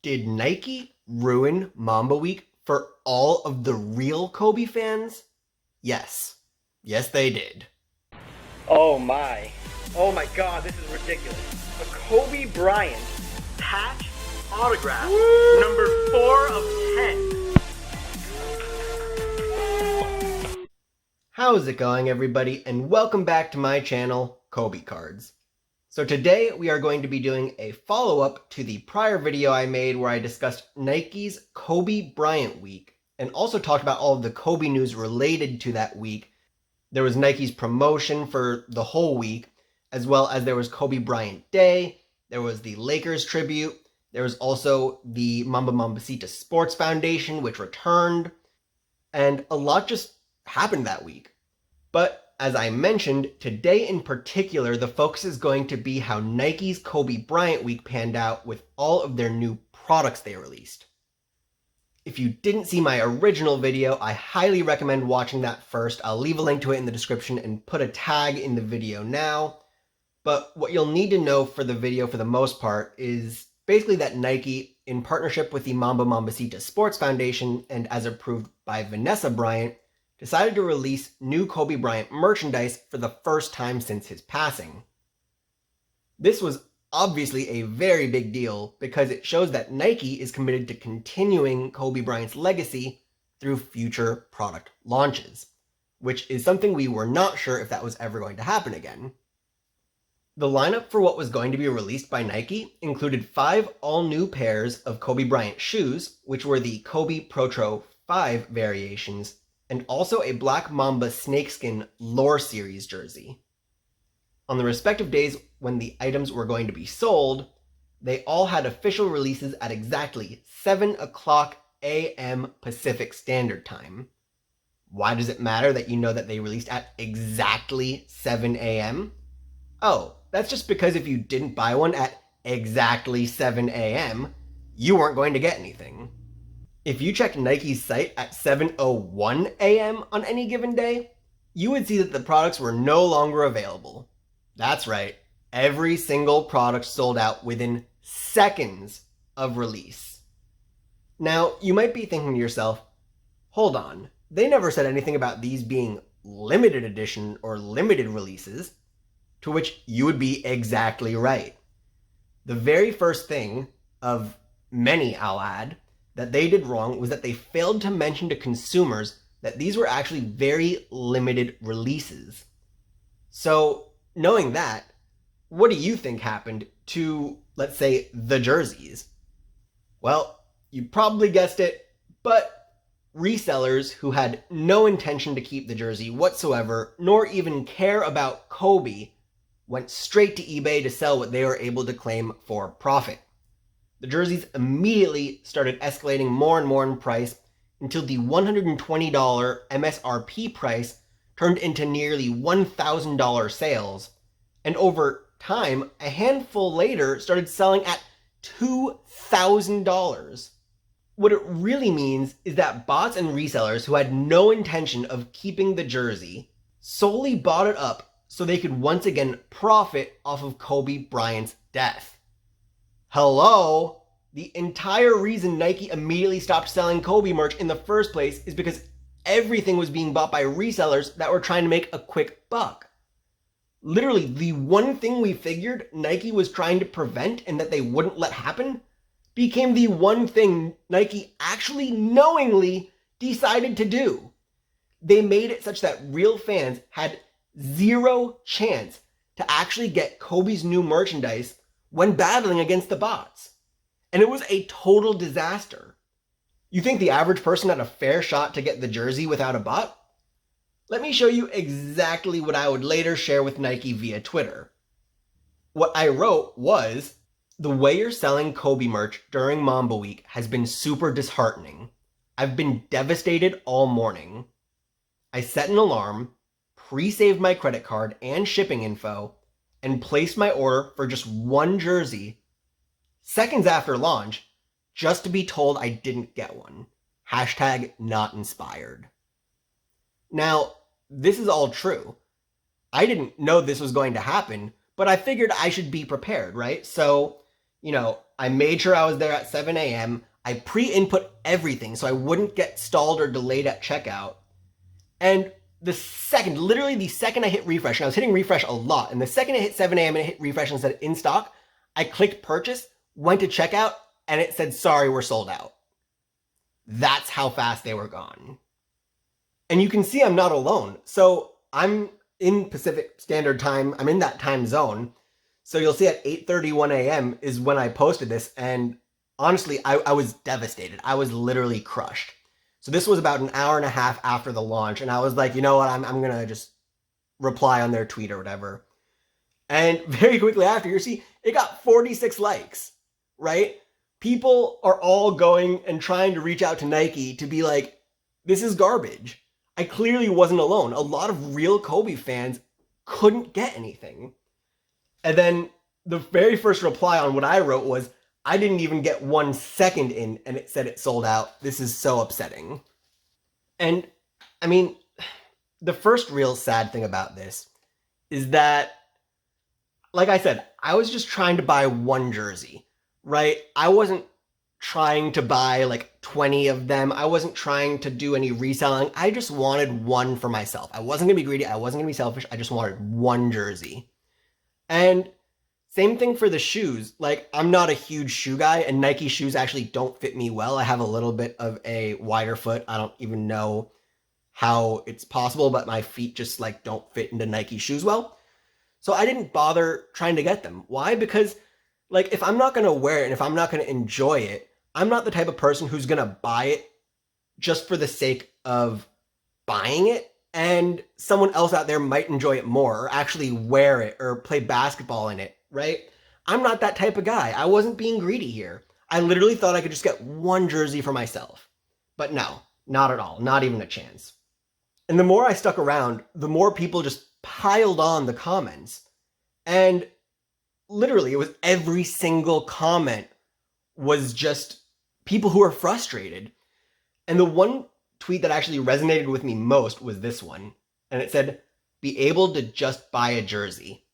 Did Nike ruin Mamba Week for all of the real Kobe fans? Yes. Yes, they did. Oh my. Oh my god, this is ridiculous. A Kobe Bryant patch autograph, number 4 of 10. How's it going, everybody? And welcome back to my channel, Kobe Cards. So today we are going to be doing a follow-up to the prior video I made where I discussed Nike's Kobe Bryant week and also talked about all of the Kobe news related to that week. There was Nike's promotion for the whole week, as well as there was Kobe Bryant Day, there was the Lakers tribute, there was also the Mambacita Sports Foundation, which returned, and a lot just happened that week. But as I mentioned, today in particular, the focus is going to be how Nike's Kobe Bryant week panned out with all of their new products they released. If you didn't see my original video, I highly recommend watching that first. I'll leave a link to it in the description and put a tag in the video now. But what you'll need to know for the video for the most part is basically that Nike, in partnership with the Mambacita Sports Foundation and as approved by Vanessa Bryant, decided to release new Kobe Bryant merchandise for the first time since his passing. This was obviously a very big deal because it shows that Nike is committed to continuing Kobe Bryant's legacy through future product launches, which is something we were not sure if that was ever going to happen again. The lineup for what was going to be released by Nike included 5 all-new pairs of Kobe Bryant shoes, which were the Kobe Protro 5 variations, and also a Black Mamba snakeskin Lore Series jersey. On the respective days when the items were going to be sold, they all had official releases at exactly 7 o'clock a.m. Pacific Standard Time. Why does it matter that you know that they released at exactly 7 a.m.? Oh, that's just because if you didn't buy one at exactly 7 a.m., you weren't going to get anything. If you checked Nike's site at 7:01 a.m. on any given day, you would see that the products were no longer available. That's right, every single product sold out within seconds of release. Now, you might be thinking to yourself, hold on, they never said anything about these being limited edition or limited releases, to which you would be exactly right. The very first thing, of many I'll add, that they did wrong was that they failed to mention to consumers that these were actually very limited releases. So, knowing that, what do you think happened to, let's say, the jerseys? Well, you probably guessed it, but resellers who had no intention to keep the jersey whatsoever, nor even care about Kobe, went straight to eBay to sell what they were able to claim for profit. The jerseys immediately started escalating more and more in price until the $120 MSRP price turned into nearly $1,000 sales, and over time, a handful later started selling at $2,000. What it really means is that bots and resellers who had no intention of keeping the jersey solely bought it up so they could once again profit off of Kobe Bryant's death. Hello? The entire reason Nike immediately stopped selling Kobe merch in the first place is because everything was being bought by resellers that were trying to make a quick buck. Literally, the one thing we figured Nike was trying to prevent and that they wouldn't let happen became the one thing Nike actually knowingly decided to do. They made it such that real fans had zero chance to actually get Kobe's new merchandise when battling against the bots. And it was a total disaster. You think the average person had a fair shot to get the jersey without a bot? Let me show you exactly what I would later share with Nike via Twitter. What I wrote was, the way you're selling Kobe merch during Mamba Week has been super disheartening. I've been devastated all morning. I set an alarm, pre-saved my credit card and shipping info, and placed my order for just one jersey seconds after launch, just to be told I didn't get one. Hashtag not inspired. Now, this is all true. I didn't know this was going to happen, but I figured I should be prepared, right? So, I made sure I was there at 7 a.m. I pre-input everything so I wouldn't get stalled or delayed at checkout. And literally the second I hit refresh, and I was hitting refresh a lot, and the second I hit 7 a.m. and it hit refresh and said in stock, I clicked purchase, went to checkout, and it said, sorry, we're sold out. That's how fast they were gone. And you can see I'm not alone. So I'm in Pacific Standard Time. I'm in that time zone. So you'll see at 8:31 a.m. is when I posted this. And honestly, I was devastated. I was literally crushed. So this was about an hour and a half after the launch. And I was like, you know what? I'm going to just reply on their tweet or whatever. And very quickly after, you see, it got 46 likes, right? People are all going and trying to reach out to Nike to be like, this is garbage. I clearly wasn't alone. A lot of real Kobe fans couldn't get anything. And then the very first reply on what I wrote was, I didn't even get 1 second in and it said it sold out. This is so upsetting. And I mean, the first real sad thing about this is that, like I said, I was just trying to buy one jersey, right? I wasn't trying to buy like 20 of them. I wasn't trying to do any reselling. I just wanted one for myself. I wasn't gonna be greedy. I wasn't gonna be selfish. I just wanted one jersey. And same thing for the shoes. Like, I'm not a huge shoe guy, and Nike shoes actually don't fit me well. I have a little bit of a wider foot. I don't even know how it's possible, but my feet just like don't fit into Nike shoes well. So I didn't bother trying to get them. Why? Because like, if I'm not gonna wear it and if I'm not gonna enjoy it, I'm not the type of person who's gonna buy it just for the sake of buying it. And someone else out there might enjoy it more, or actually wear it, or play basketball in it, right? I'm not that type of guy. I wasn't being greedy here. I literally thought I could just get one jersey for myself. But no, not at all. Not even a chance. And the more I stuck around, the more people just piled on the comments. And literally, it was every single comment was just people who are frustrated. And the one tweet that actually resonated with me most was this one. And it said, be able to just buy a jersey.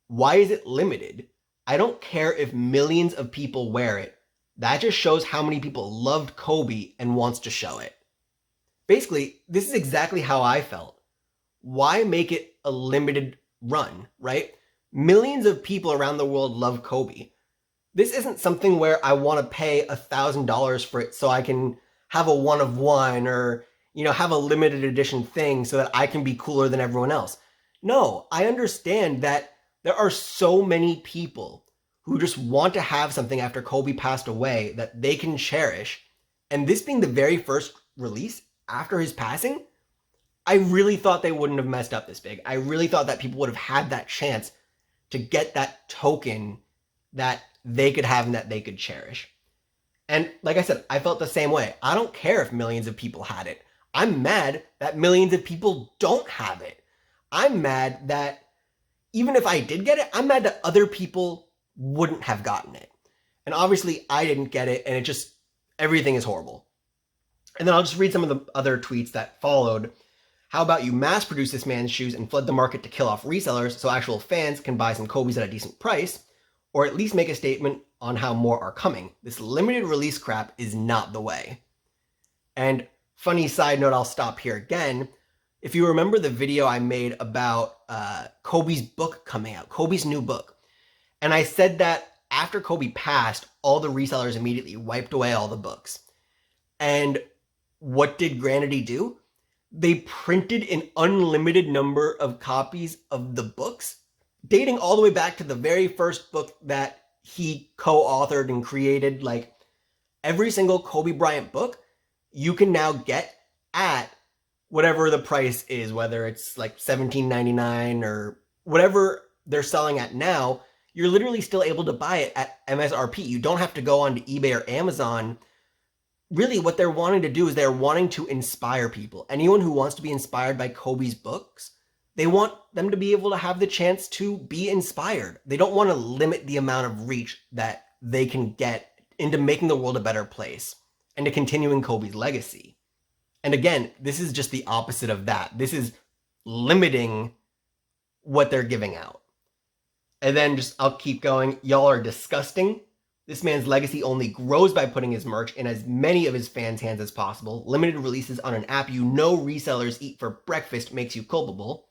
Why is it limited? I don't care if millions of people wear it. That just shows how many people loved Kobe and wants to show it. Basically, this is exactly how I felt. Why make it a limited run, right? Millions of people around the world love Kobe. This isn't something where I want to pay $1,000 for it so I can have a one of one, or, you know, have a limited edition thing so that I can be cooler than everyone else. No, I understand that there are so many people who just want to have something after Kobe passed away that they can cherish. And this being the very first release after his passing, I really thought they wouldn't have messed up this big. I really thought that people would have had that chance to get that token that they could have and that they could cherish. And like I said, I felt the same way. I don't care if millions of people had it. I'm mad that millions of people don't have it. I'm mad that even if I did get it, I'm mad that other people wouldn't have gotten it. And obviously I didn't get it, and it just, everything is horrible. And then I'll just read some of the other tweets that followed. How about you mass produce this man's shoes and flood the market to kill off resellers so actual fans can buy some Kobe's at a decent price? Or at least make a statement on how more are coming. This limited release crap is not the way. And funny side note, I'll stop here again. If you remember the video I made about Kobe's book coming out, Kobe's new book, and I said that after Kobe passed, all the resellers immediately wiped away all the books. And what did Granity do? They printed an unlimited number of copies of the books, dating all the way back to the very first book that he co-authored and created. Like, every single Kobe Bryant book you can now get at whatever the price is, whether it's like $17.99 or whatever they're selling at now. You're literally still able to buy it at MSRP. You don't have to go onto eBay or Amazon. Really, what they're wanting to do is they're wanting to inspire people. Anyone who wants to be inspired by Kobe's books, they want them to be able to have the chance to be inspired. They don't want to limit the amount of reach that they can get into making the world a better place and to continuing Kobe's legacy. And again, this is just the opposite of that. This is limiting what they're giving out. And then I'll keep going. Y'all are disgusting. This man's legacy only grows by putting his merch in as many of his fans' hands as possible. Limited releases on an app you know resellers eat for breakfast makes you culpable.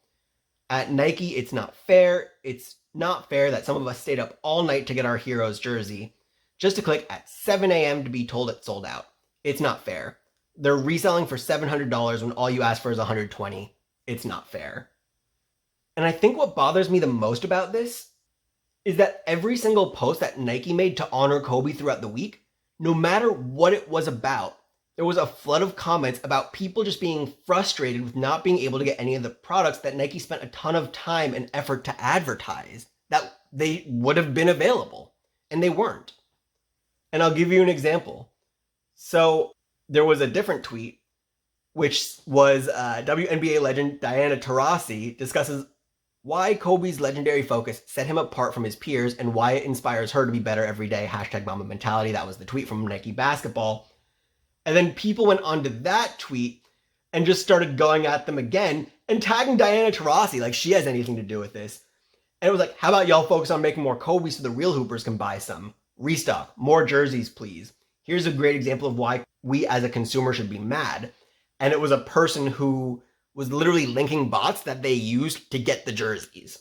At Nike, it's not fair. It's not fair that some of us stayed up all night to get our hero's jersey, just to click at 7 a.m. to be told it's sold out. It's not fair. They're reselling for $700 when all you ask for is $120. It's not fair. And I think what bothers me the most about this is that every single post that Nike made to honor Kobe throughout the week, no matter what it was about, there was a flood of comments about people just being frustrated with not being able to get any of the products that Nike spent a ton of time and effort to advertise, that they would have been available, and they weren't. And I'll give you an example. So there was a different tweet, which was WNBA legend Diana Taurasi discusses why Kobe's legendary focus set him apart from his peers and why it inspires her to be better every day. #Mamba mentality. That was the tweet from Nike Basketball. And then people went onto that tweet and just started going at them again and tagging Diana Taurasi like she has anything to do with this. And it was like, how about y'all focus on making more Kobe so the real hoopers can buy some? Restock, more jerseys, please. Here's a great example of why we as a consumer should be mad. And it was a person who was literally linking bots that they used to get the jerseys.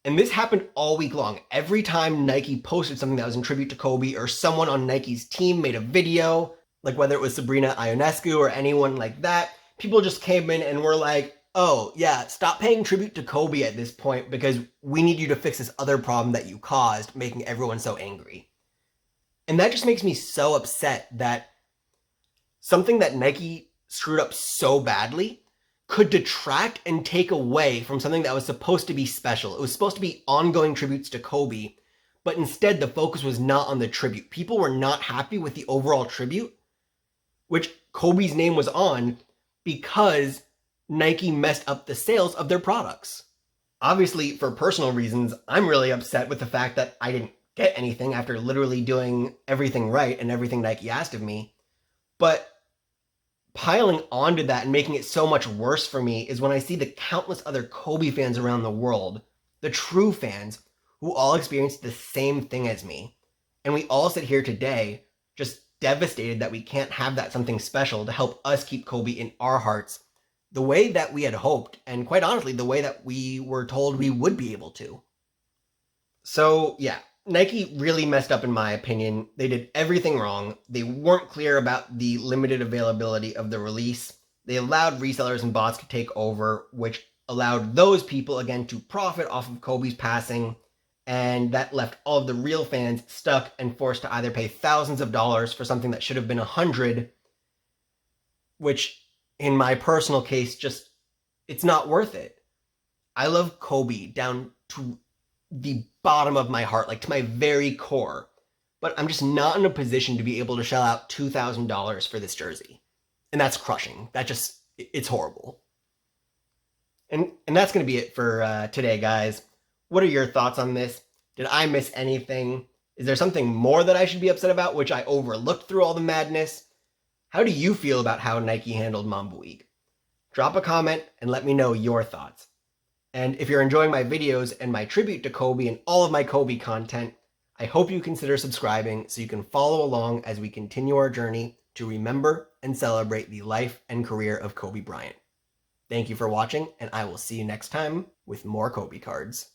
And this happened all week long. Every time Nike posted something that was in tribute to Kobe or someone on Nike's team made a video, like whether it was Sabrina Ionescu or anyone like that, people just came in and were like, oh yeah, stop paying tribute to Kobe at this point because we need you to fix this other problem that you caused, making everyone so angry. And that just makes me so upset that something that Nike screwed up so badly could detract and take away from something that was supposed to be special. It was supposed to be ongoing tributes to Kobe, but instead the focus was not on the tribute. People were not happy with the overall tribute, which Kobe's name was on, because Nike messed up the sales of their products. Obviously, for personal reasons, I'm really upset with the fact that I didn't get anything after literally doing everything right and everything Nike asked of me. But piling onto that and making it so much worse for me is when I see the countless other Kobe fans around the world, the true fans, who all experienced the same thing as me. And we all sit here today just devastated that we can't have that something special to help us keep Kobe in our hearts the way that we had hoped, and quite honestly, the way that we were told we would be able to. So yeah, Nike really messed up in my opinion. They did everything wrong. They weren't clear about the limited availability of the release. They allowed resellers and bots to take over, which allowed those people again to profit off of Kobe's passing. And that left all of the real fans stuck and forced to either pay thousands of dollars for something that should have been $100, which in my personal case, just, it's not worth it. I love Kobe down to the bottom of my heart, like to my very core, but I'm just not in a position to be able to shell out $2,000 for this jersey. And that's crushing. That just, it's horrible. And that's going to be it for today, guys. What are your thoughts on this? Did I miss anything? Is there something more that I should be upset about, which I overlooked through all the madness? How do you feel about how Nike handled Mamba Week? Drop a comment and let me know your thoughts. And if you're enjoying my videos and my tribute to Kobe and all of my Kobe content, I hope you consider subscribing so you can follow along as we continue our journey to remember and celebrate the life and career of Kobe Bryant. Thank you for watching, and I will see you next time with more Kobe cards.